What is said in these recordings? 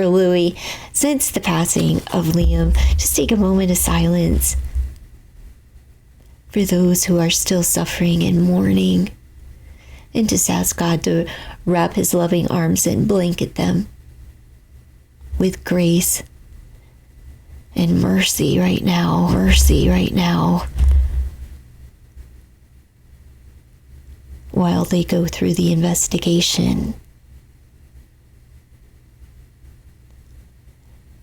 for Louie since the passing of Liam. Just take a moment of silence for those who are still suffering and mourning, and just ask God to wrap his loving arms and blanket them with grace and mercy right now, while they go through the investigation.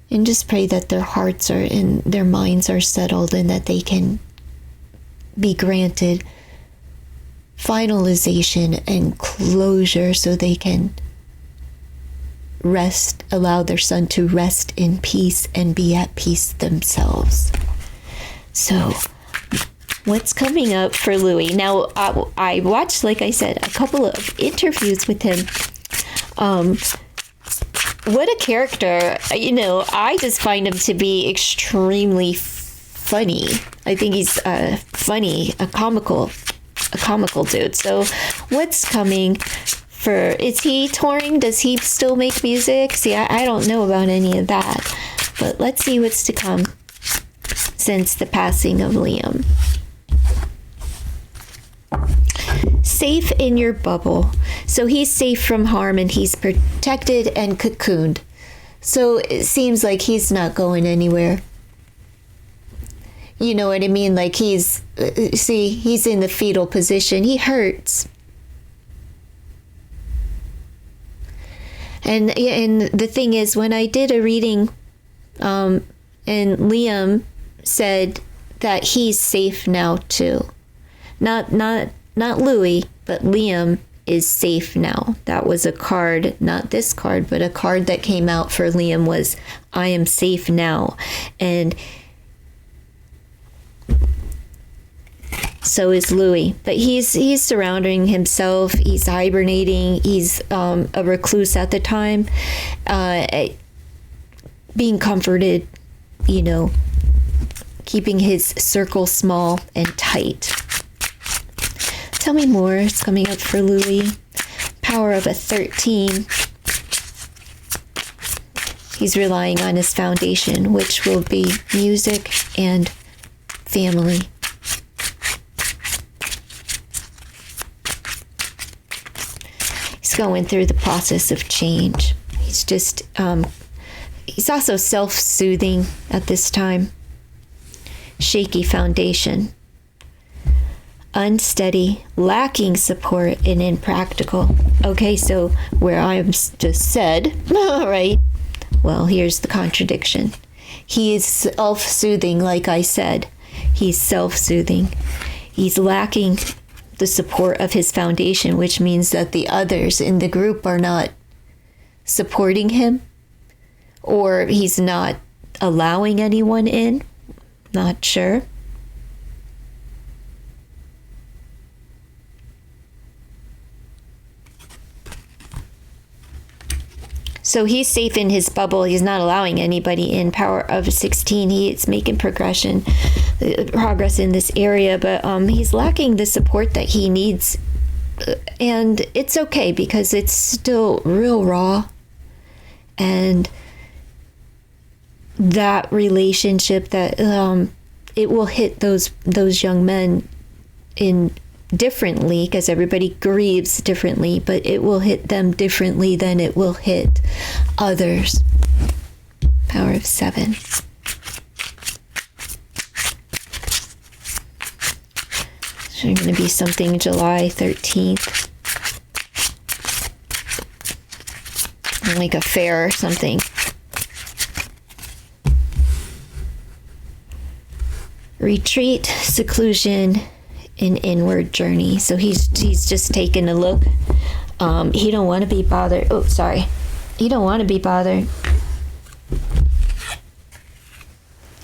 And just pray that their hearts are and their minds are settled, and that they can be granted finalization and closure, so they can rest, allow their son to rest in peace and be at peace themselves. So, what's coming up for Louie? Now, I watched, like I said, a couple of interviews with him. What a character. I just find him to be extremely funny. I think he's funny, a comical dude. So what's coming for, is he touring? Does he still make music? See, I don't know about any of that, but let's see what's to come since the passing of Liam. Safe in your bubble. So he's safe from harm, and he's protected and cocooned. So it seems like he's not going anywhere. You know what I mean? Like he's in the fetal position. He hurts. And the thing is, when I did a reading, and Liam said that he's safe now too. Not Louie, but Liam is safe now. That was a card, not this card, but a card that came out for Liam was, I am safe now. And so is Louie, but he's surrounding himself. He's hibernating. He's a recluse at the time, being comforted, keeping his circle small and tight. Tell me more. It's coming up for Louie. Power of a 13. He's relying on his foundation, which will be music and family. He's going through the process of change. He's just, he's also self-soothing at this time. Shaky foundation. Unsteady, lacking support, and impractical. Okay, so where I'm just said, right? Well, here's the contradiction. He is self-soothing, like I said. He's self-soothing. He's lacking the support of his foundation, which means that the others in the group are not supporting him, or he's not allowing anyone in. Not sure. So he's safe in his bubble. He's not allowing anybody in. Power of 16. He's making progress in this area, but he's lacking the support that he needs. And it's okay, because it's still real raw. And that relationship, that it will hit those young men in differently, because everybody grieves differently, but it will hit them differently than it will hit others. Power of 7. So going to be something July 13th. Like a fair or something. Retreat, seclusion, an inward journey. So he's just taking a look. He don't want to be bothered. Oh, sorry. He don't want to be bothered.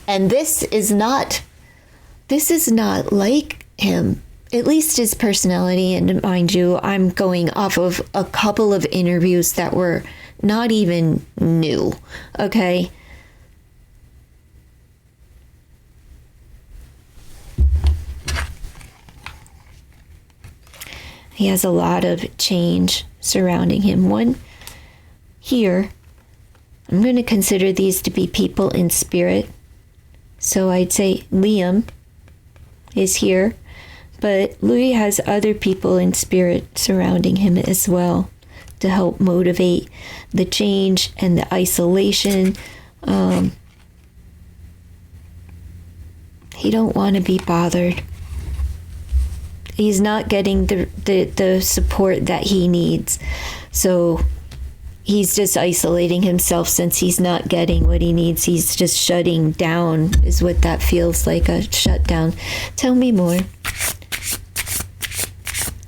And this is not like him. At least his personality. And mind you, I'm going off of a couple of interviews that were not even new. Okay? He has a lot of change surrounding him. One here, I'm going to consider these to be people in spirit. So I'd say Liam is here, but Louis has other people in spirit surrounding him as well to help motivate the change and the isolation. He don't want to be bothered. He's not getting the support that he needs. So he's just isolating himself since he's not getting what he needs. He's just shutting down is what that feels like, a shutdown. Tell me more.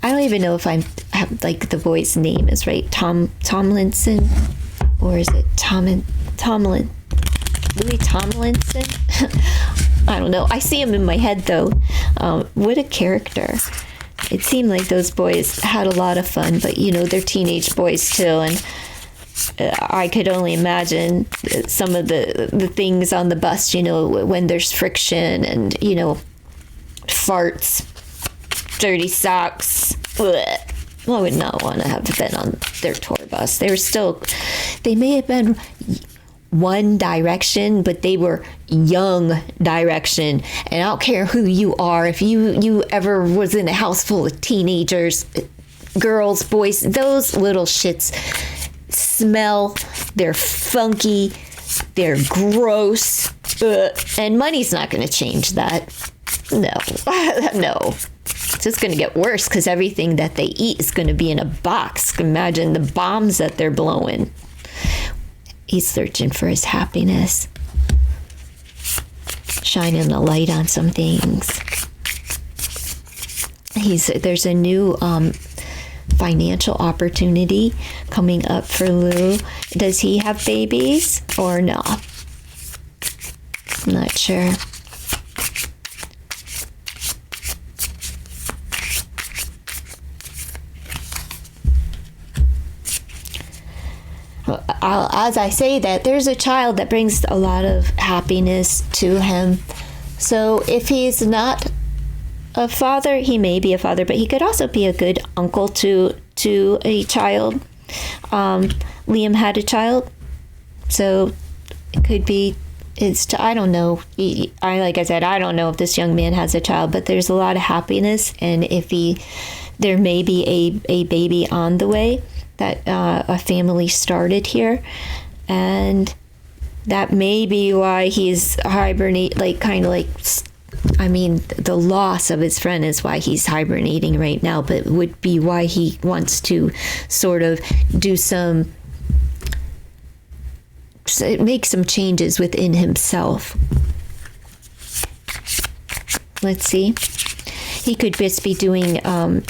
I don't even know if like the boy's name is right. Tomlinson? Or is it Tomlin? Louis Tomlinson? I don't know. I see him in my head though. What a character. It seemed like those boys had a lot of fun, but they're teenage boys too, and I could only imagine some of the things on the bus, when there's friction and, farts, dirty socks. Blech. I would not want to have been on their tour bus. They may have been One Direction, but they were Young Direction. And I don't care who you are. If you ever was in a house full of teenagers, girls, boys, those little shits smell, they're funky, they're gross, and money's not going to change that. No. No. It's just going to get worse because everything that they eat is going to be in a box. Imagine the bombs that they're blowing. He's searching for his happiness, shining a light on some things. There's a new financial opportunity coming up for Lou. Does he have babies or no? I'm not sure. As I say that, there's a child that brings a lot of happiness to him. So if he's not a father, he may be a father, but he could also be a good uncle to a child. Liam had a child, so it could be. I don't know. Like I said, I don't know if this young man has a child, but there's a lot of happiness, and there may be a baby on the way that a family started here, and that may be why he's the loss of his friend is why he's hibernating right now, but would be why he wants to sort of make some changes within himself. Let's see. He could just be doing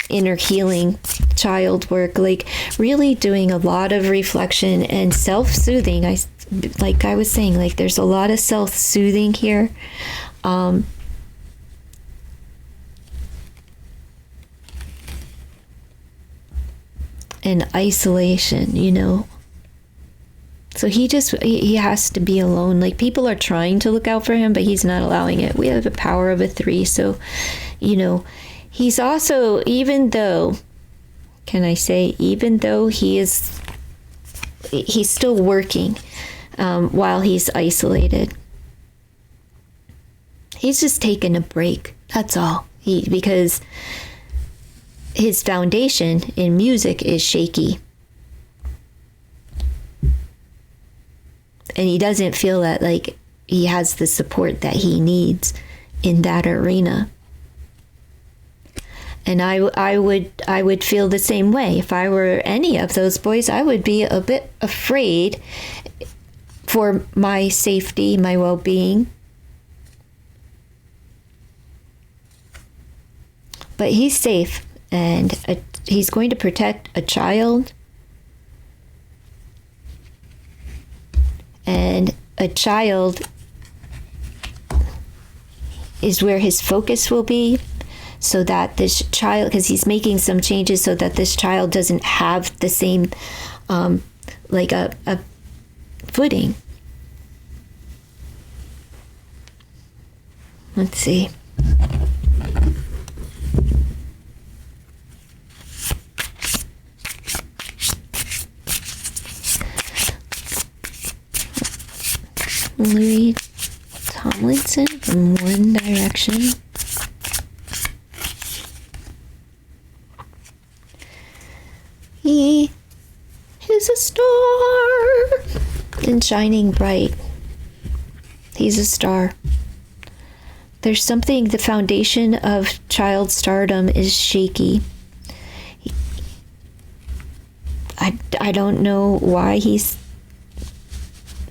inner healing, child work, like really doing a lot of reflection and self-soothing. Like I was saying, like there's a lot of self-soothing here. And isolation, So he has to be alone. Like people are trying to look out for him, but he's not allowing it. We have the power of a 3. So, he's also, even though he's still working while he's isolated. He's just taking a break. That's all. Because his foundation in music is shaky. And he doesn't feel that like he has the support that he needs in that arena. And I would feel the same way. If I were any of those boys, I would be a bit afraid for my safety, my well-being. But he's safe, and he's going to protect a child. And a child is where his focus will be, so that this child, because he's making some changes so that this child doesn't have the same, like a footing. Let's see. Louis Tomlinson from One Direction. He is a star and shining bright. He's a star. There's something, the foundation of child stardom is shaky. I don't know why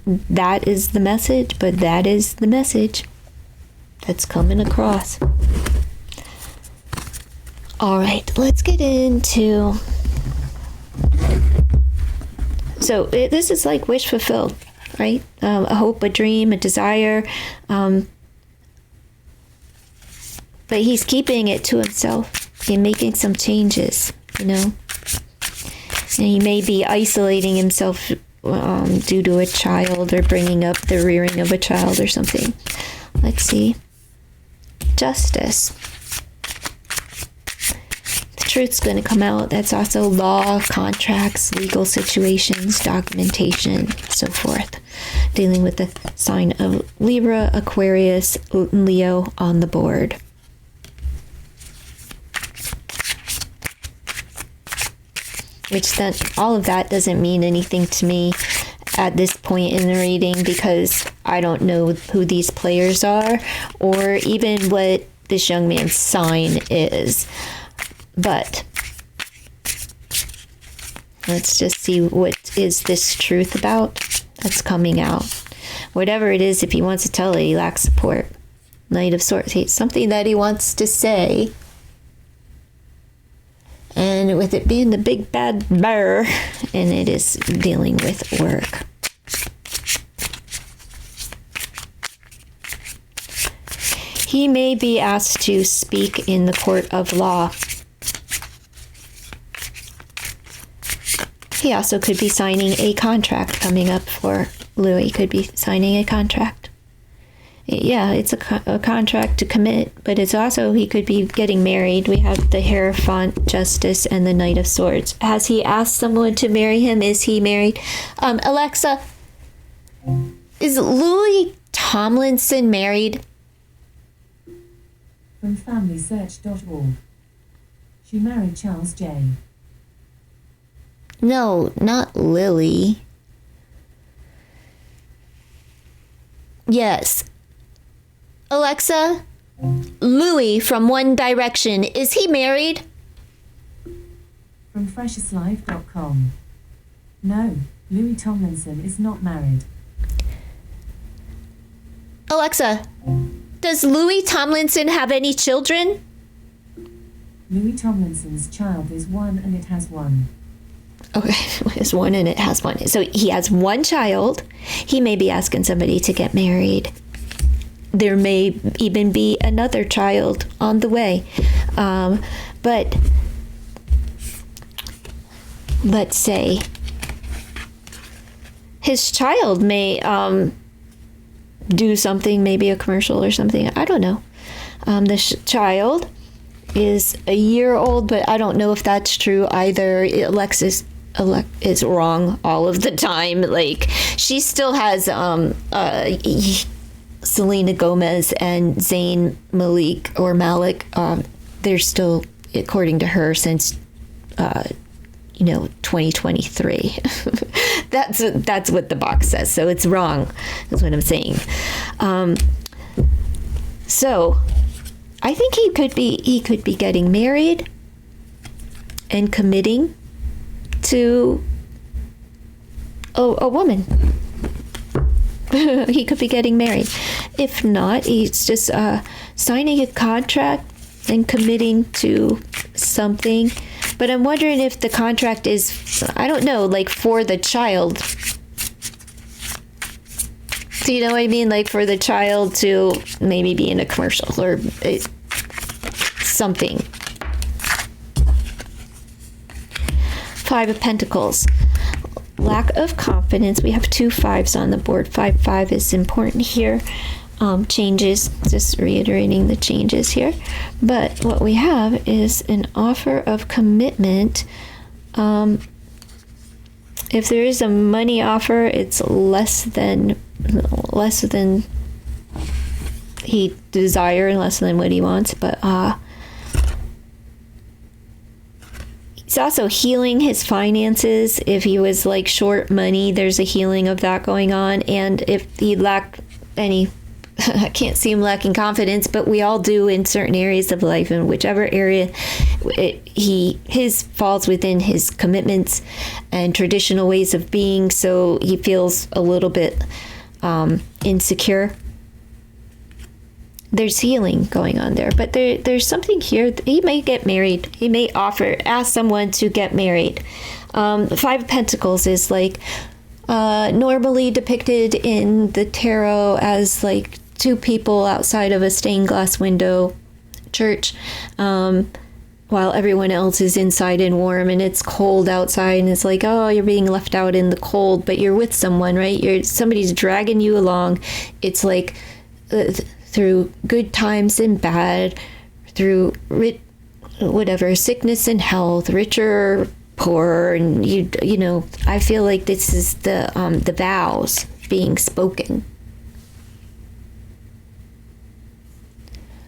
that is the message, but that is the message that's coming across. All right, let's get into... So this is like wish fulfilled, right? A hope, a dream, a desire. But he's keeping it to himself and making some changes, you know? And he may be isolating himself due to a child or bringing up the rearing of a child or something. Let's see. Justice. The truth's going to come out. That's also law, contracts, legal situations, documentation, so forth. Dealing with the sign of Libra, Aquarius, Leo on the board. Which then all of that doesn't mean anything to me at this point in the reading, because I don't know who these players are or even what this young man's sign is. But let's just see what is this truth about that's coming out. Whatever it is, if he wants to tell it, he lacks support. Knight of Swords. It's something that he wants to say. And with it being the big bad bear, and it is dealing with work. He may be asked to speak in the court of law. He also could be signing a contract coming up for Louie. Could be signing a contract. Yeah, it's a contract to commit, but it's also, he could be getting married. We have the Hierophant, Justice, and the Knight of Swords. Has he asked someone to marry him? Is he married? Alexa, is Louis Tomlinson married? From FamilySearch.org. She married Charles J. No, not Lily. Yes. Alexa, Louie from One Direction, is he married? From freshestlife.com. No, Louis Tomlinson is not married. Alexa, does Louis Tomlinson have any children? Louis Tomlinson's child is one and it has one. Okay, it's one and it has one. So he has one child. He may be asking somebody to get married. There may even be another child on the way. But let's say his child may do something, maybe a commercial or something. I don't know. The child is a year old, but I don't know if that's true either. Alexis is wrong all of the time. Like, she still has Selena Gomez and Zayn Malik. They're still, according to her, since 2023. That's what the box says. So it's wrong. That's what I'm saying. So I think he could be getting married and committing to a woman. He could be getting married. If not, he's just signing a contract and committing to something. But I'm wondering if the contract is, I don't know, like for the child. Do you know what I mean? Like for the child to maybe be in a commercial or something. Five of Pentacles. Lack of confidence. We have 2 5s on the board. 5-5 is important here. Changes, just reiterating the changes here. But what we have is an offer of commitment. If there is a money offer, it's less than less than he desire and less than what he wants, but he's also healing his finances. If he was like short money, there's a healing of that going on. And if he lacked any, I can't see him lacking confidence, but we all do in certain areas of life, and whichever area his falls within his commitments and traditional ways of being, so he feels a little bit insecure. There's healing going on there, but there's something here. He may get married. He may ask someone to get married. The Five of Pentacles is like normally depicted in the tarot as like two people outside of a stained glass window church, while everyone else is inside and warm, and it's cold outside, and it's like, oh, you're being left out in the cold, but you're with someone, right? Somebody's dragging you along. It's like through good times and bad, through sickness and health, richer or poorer, and you know, I feel like this is the vows being spoken.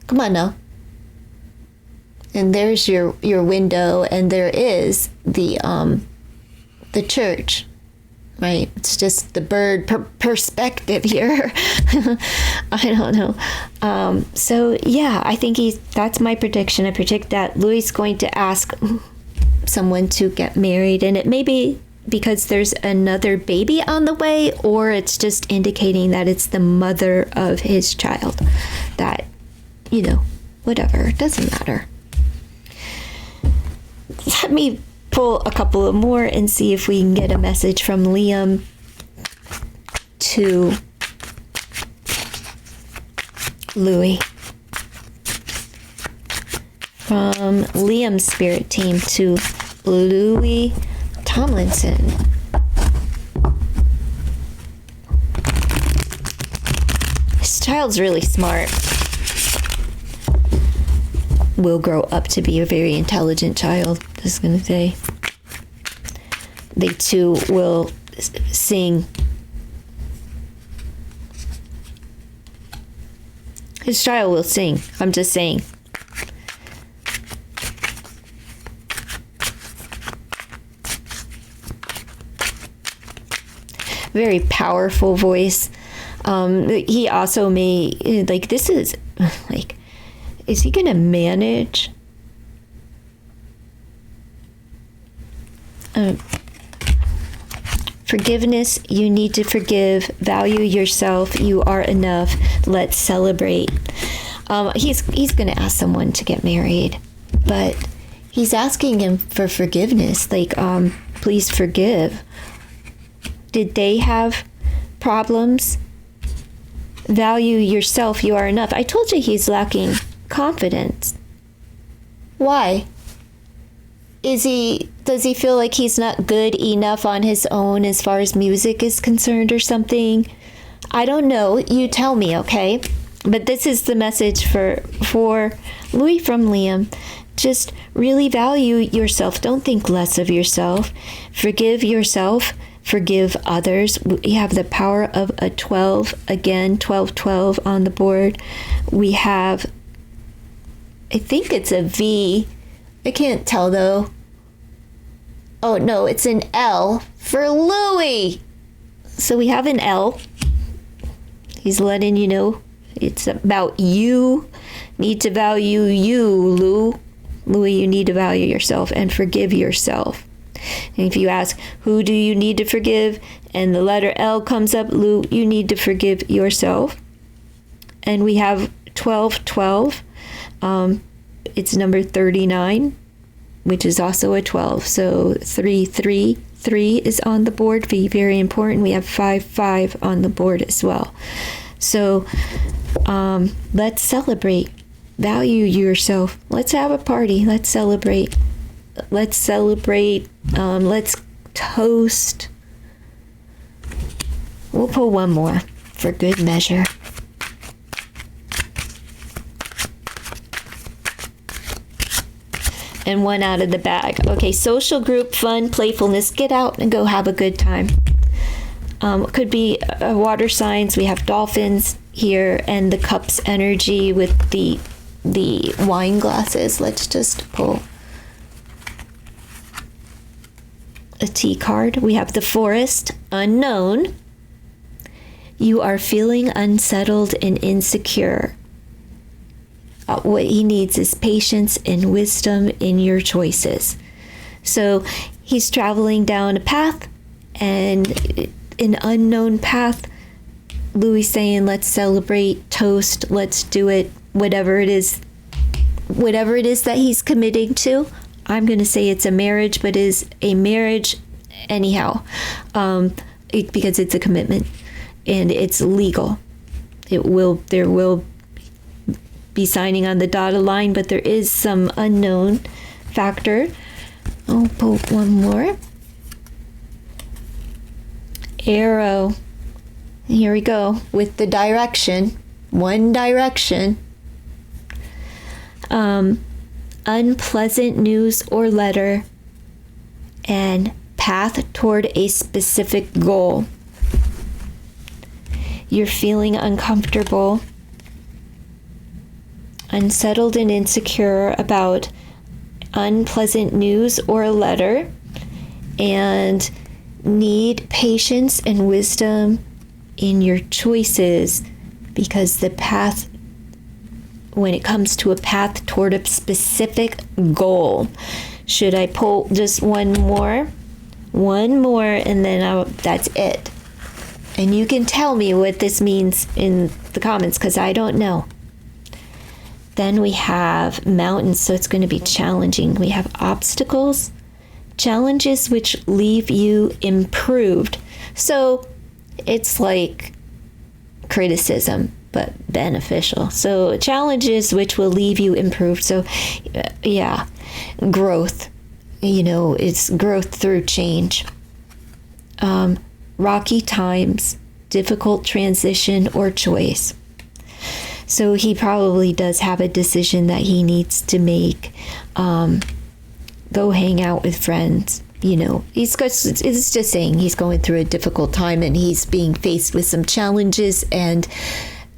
Come on now. And there's your window, and there is the church, right? It's just the bird perspective here. I don't know. So yeah, I think that's my prediction. I predict that Louis going to ask someone to get married, and it may be because there's another baby on the way, or it's just indicating that it's the mother of his child. That, you know, whatever, it doesn't matter. Let me pull a couple of more and see if we can get a message from Liam to Louie. From Liam's spirit team to Louis Tomlinson. This child's really smart. Will grow up to be a very intelligent child, I was going to say. They too will sing. His child will sing, I'm just saying. Very powerful voice. He also may, like, this is, like, is he going to manage? Forgiveness, you need to forgive. Value yourself. You are enough. Let's celebrate. He's going to ask someone to get married, but he's asking him for forgiveness. Like, please forgive. Did they have problems? Value yourself. You are enough. I told you he's lacking confidence. Why? Does he feel like he's not good enough on his own as far as music is concerned or something? I don't know. You tell me, okay? But this is the message for Louis from Liam. Just really value yourself. Don't think less of yourself. Forgive yourself. Forgive others. We have the power of a 12. Again, 12 on the board. We have, I think it's a V. I can't tell though. Oh no, it's an L for Louie. So we have an L. He's letting you know it's about you. Need to value you, Louie, you need to value yourself and forgive yourself. And if you ask, who do you need to forgive? And the letter L comes up, Lou, you need to forgive yourself. And we have 12. It's number 39, which is also a 12. So 3 is on the board. Very important. We have 5 on the board as well. So let's celebrate. Value yourself. Let's have a party. Let's celebrate. Let's toast. We'll pull one more for good measure. And one out of the bag. Okay, social group, fun, playfulness. Get out and go have a good time. Could be water signs. We have dolphins here, and the cups energy with the wine glasses. Let's just pull a T card. We have the forest, unknown. You are feeling unsettled and insecure. What he needs is patience and wisdom in your choices. So he's traveling down a path, and an unknown path. Louis saying, let's celebrate, toast, let's do it, whatever it is that he's committing to. I'm going to say it's a marriage, but is a marriage anyhow, because it's a commitment and it's legal. There will be signing on the dotted line, but there is some unknown factor. I'll pull one more. Arrow. Here we go with the direction. One direction. Unpleasant news or letter, and path toward a specific goal. You're feeling uncomfortable, unsettled and insecure about unpleasant news or a letter, and need patience and wisdom in your choices, because the path, when it comes to a path toward a specific goal. Should I pull just one more? One more, and then that's it. And you can tell me what this means in the comments, because I don't know. Then we have mountains, so it's going to be challenging. We have obstacles, challenges which leave you improved. So it's like criticism, but beneficial. So challenges which will leave you improved. So yeah, growth. It's growth through change. Rocky times, difficult transition or choice. So he probably does have a decision that he needs to make. Go hang out with friends. It's just saying he's going through a difficult time, and he's being faced with some challenges and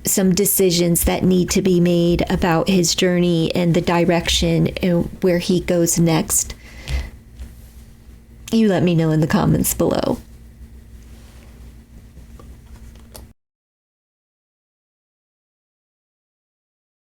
some decisions that need to be made about his journey and the direction and where he goes next. You let me know in the comments below.